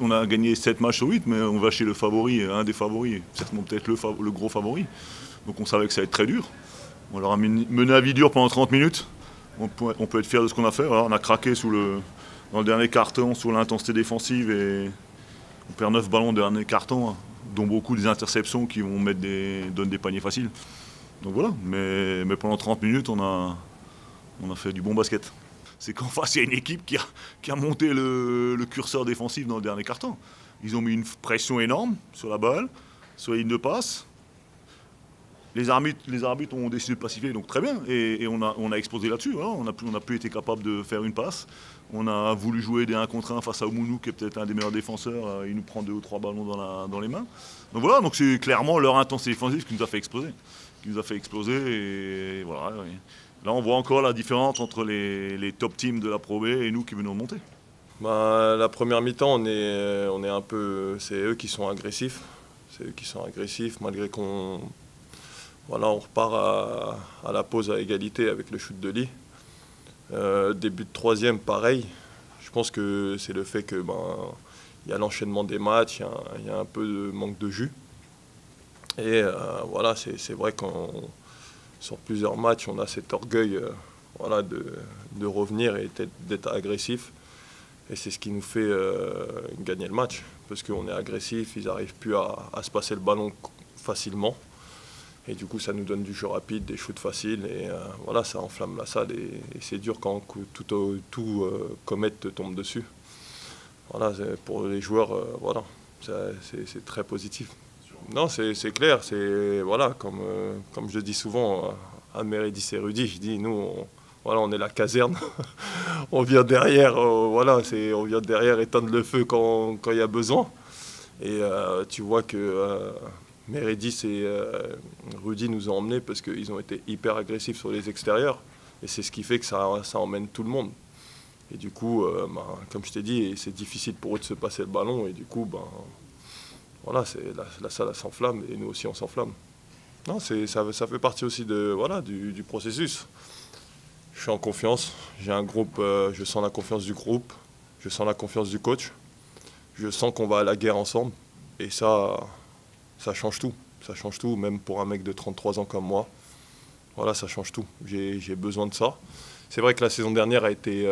on a gagné 7 matchs sur 8, mais on va chez le favori, un des favoris, certainement peut-être le gros favori. Donc on savait que ça allait être très dur. On leur a mené à vie dure pendant 30 minutes. On peut être fier de ce qu'on a fait. Voilà, on a craqué dans le dernier quart-temps sur l'intensité défensive et on perd 9 ballons dans le dernier quart-temps, hein, dont beaucoup des interceptions qui vont donnent des paniers faciles. Donc voilà, mais pendant 30 minutes, on a fait du bon basket. C'est qu'en face, il y a une équipe qui a monté le curseur défensif dans le dernier quart-temps. Ils ont mis une pression énorme sur la balle, sur la ligne de passe. Les arbitres ont décidé de pacifier, donc très bien. Et on a explosé là-dessus. Hein. On n'a plus été capable de faire une passe. On a voulu jouer des 1 contre 1 face à Oumounou, qui est peut-être un des meilleurs défenseurs. Il nous prend 2 ou 3 ballons dans les mains. Donc voilà, donc c'est clairement leur intensité défensive qui nous a fait exploser. Et voilà. Là, on voit encore la différence entre les top teams de la Pro B et nous qui venons de monter. La première mi-temps, on est un peu, c'est eux qui sont agressifs. Malgré qu'on on repart à la pause à égalité avec le shoot de Lee. Début de troisième, pareil. Je pense que c'est le fait que y a l'enchaînement des matchs, il y a un peu de manque de jus. Et c'est vrai qu'on sur plusieurs matchs, on a cet orgueil de revenir et d'être agressif. Et c'est ce qui nous fait gagner le match. Parce qu'on est agressif, ils n'arrivent plus à se passer le ballon facilement. Et du coup, ça nous donne du jeu rapide, des shoots faciles. Et ça enflamme la salle. Et c'est dur quand tout comète te tombe dessus. Voilà, pour les joueurs, c'est très positif. Non, c'est clair. Comme je dis souvent à Mérédis et Rudy, je dis, nous, on est la caserne. On vient derrière, on vient derrière éteindre le feu quand il y a besoin. Et tu vois que Mérédis et Rudy nous ont emmenés parce qu'ils ont été hyper agressifs sur les extérieurs. Et c'est ce qui fait que ça emmène tout le monde. Et du coup, comme je t'ai dit, c'est difficile pour eux de se passer le ballon. Et du coup, la salle s'enflamme et nous aussi on s'enflamme. Non, ça fait partie aussi du processus. Je suis en confiance, j'ai un groupe, je sens la confiance du groupe, je sens la confiance du coach, je sens qu'on va à la guerre ensemble et ça change tout. Ça change tout, même pour un mec de 33 ans comme moi. Voilà, ça change tout. J'ai besoin de ça. C'est vrai que la saison dernière a été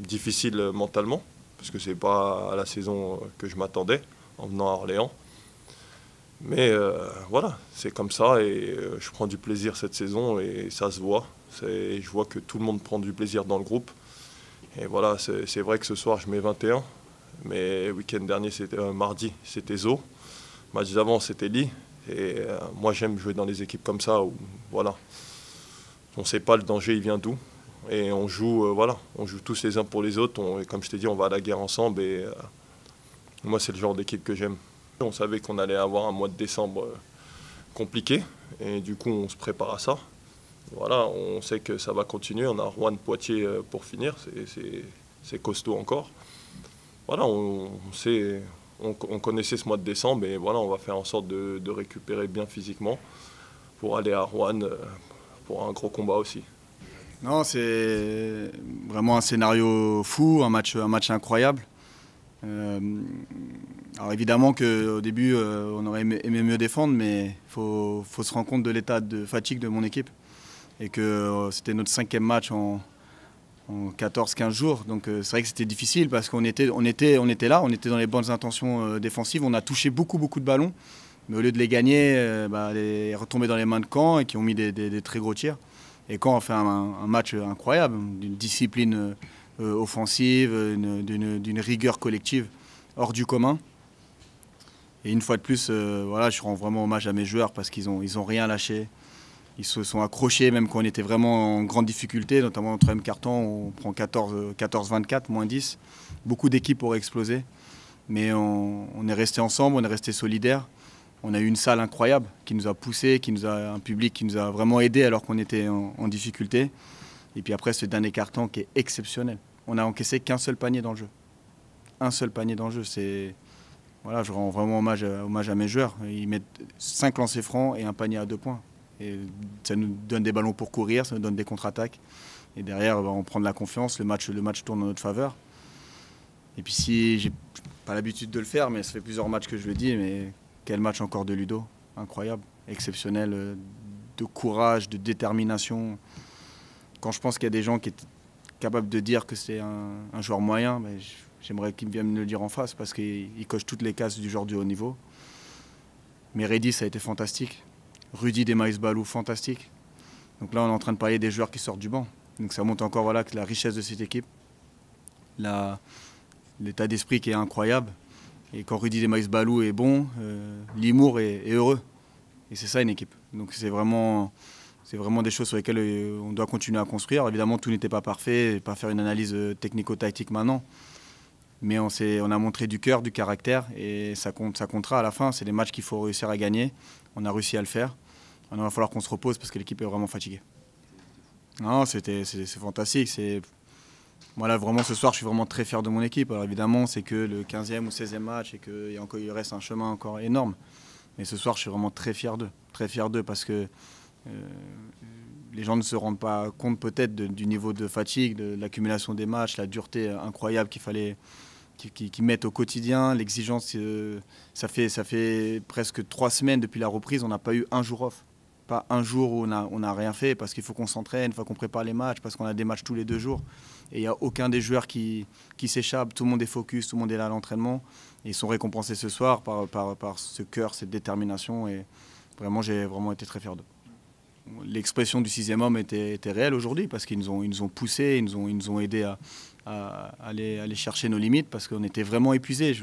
difficile mentalement, parce que c'est pas à la saison que je m'attendais en venant à Orléans. Mais c'est comme ça et je prends du plaisir cette saison et ça se voit. Je vois que tout le monde prend du plaisir dans le groupe. Et voilà, c'est vrai que ce soir je mets 21, mais le week-end dernier, mardi, c'était Zo. Match d'avant, c'était Lee. Et moi, j'aime jouer dans des équipes comme ça où on ne sait pas le danger, il vient d'où. Et on joue, on joue tous les uns pour les autres. Comme je t'ai dit, on va à la guerre ensemble. Et moi, c'est le genre d'équipe que j'aime. On savait qu'on allait avoir un mois de décembre compliqué. Et du coup, on se prépare à ça. Voilà, on sait que ça va continuer. On a Rouen Poitiers pour finir. C'est costaud encore. Voilà, on connaissait ce mois de décembre. Et voilà, on va faire en sorte de récupérer bien physiquement pour aller à Rouen pour un gros combat aussi. Non, c'est vraiment un scénario fou, un match incroyable. Alors évidemment qu'au début, on aurait aimé mieux défendre, mais il faut se rendre compte de l'état de fatigue de mon équipe. Et que c'était notre 5e match en 14-15 jours. Donc c'est vrai que c'était difficile parce qu'on était là, on était dans les bonnes intentions défensives. On a touché beaucoup de ballons, mais au lieu de les gagner, les retomber dans les mains de Caen et qui ont mis des très gros tirs. Et Caen a fait un match incroyable, d'une discipline offensive, d'une rigueur collective hors du commun. Et une fois de plus, je rends vraiment hommage à mes joueurs parce qu'ils ont rien lâché. Ils se sont accrochés même quand on était vraiment en grande difficulté, notamment en 3e quart-temps, on prend 14-24, moins 10. Beaucoup d'équipes auraient explosé. Mais on est resté ensemble, on est resté solidaires. On a eu une salle incroyable qui nous a poussés, un public qui nous a vraiment aidés alors qu'on était en difficulté. Et puis après, ce dernier quart-temps qui est exceptionnel. On n'a encaissé qu'un seul panier dans le jeu. Un seul panier dans le jeu. Je rends vraiment hommage à mes joueurs. Ils mettent 5 lancers francs et un panier à 2 points. Et ça nous donne des ballons pour courir, ça nous donne des contre-attaques. Et derrière, on prend de la confiance, le match tourne en notre faveur. Et puis si j'ai pas l'habitude de le faire, mais ça fait plusieurs matchs que je le dis. Mais quel match encore de Ludo, incroyable, exceptionnel, de courage, de détermination. Quand je pense qu'il y a des gens qui étaient capables de dire que c'est un joueur moyen, ben j'aimerais qu'ils viennent me le dire en face parce qu'il coche toutes les cases du joueur du haut niveau. Mais Reddy, ça a été fantastique. Rudy Desmaïs-Balou, fantastique. Donc là, on est en train de parler des joueurs qui sortent du banc. Donc ça montre encore que la richesse de cette équipe, l'état d'esprit qui est incroyable. Et quand Rudy Desmaïs-Balou est bon, Limour est heureux. Et c'est ça une équipe. Donc c'est vraiment des choses sur lesquelles on doit continuer à construire. Évidemment, tout n'était pas parfait, pas faire une analyse technico-tactique maintenant. Mais on a montré du cœur, du caractère, et ça comptera à la fin. C'est des matchs qu'il faut réussir à gagner. On a réussi à le faire. Maintenant, il va falloir qu'on se repose parce que l'équipe est vraiment fatiguée. Non, c'est fantastique. Voilà, vraiment, ce soir, je suis vraiment très fier de mon équipe. Alors évidemment, c'est que le 15e ou 16e match et qu'il reste un chemin encore énorme. Mais ce soir, je suis vraiment très fier d'eux. Très fier d'eux parce que les gens ne se rendent pas compte peut-être du niveau de fatigue, de l'accumulation des matchs, la dureté incroyable qu'ils mettent au quotidien, l'exigence. Ça fait presque 3 semaines depuis la reprise, on n'a pas eu un jour off. Pas un jour où on n'a rien fait parce qu'il faut qu'on s'entraîne, il faut qu'on prépare les matchs, parce qu'on a des matchs tous les 2 jours. Et il n'y a aucun des joueurs qui s'échappe, tout le monde est focus, tout le monde est là à l'entraînement. Et ils sont récompensés ce soir par ce cœur, cette détermination. Et vraiment, j'ai vraiment été très fier d'eux. L'expression du 6e homme était réelle aujourd'hui parce qu'ils nous ont poussés, ils nous ont aidés à aller chercher nos limites parce qu'on était vraiment épuisés.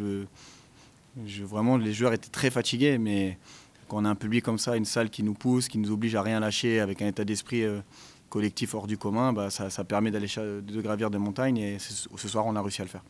Vraiment, les joueurs étaient très fatigués, mais quand on a un public comme ça, une salle qui nous pousse, qui nous oblige à rien lâcher avec un état d'esprit collectif hors du commun, ça permet de gravir des montagnes et ce soir on a réussi à le faire.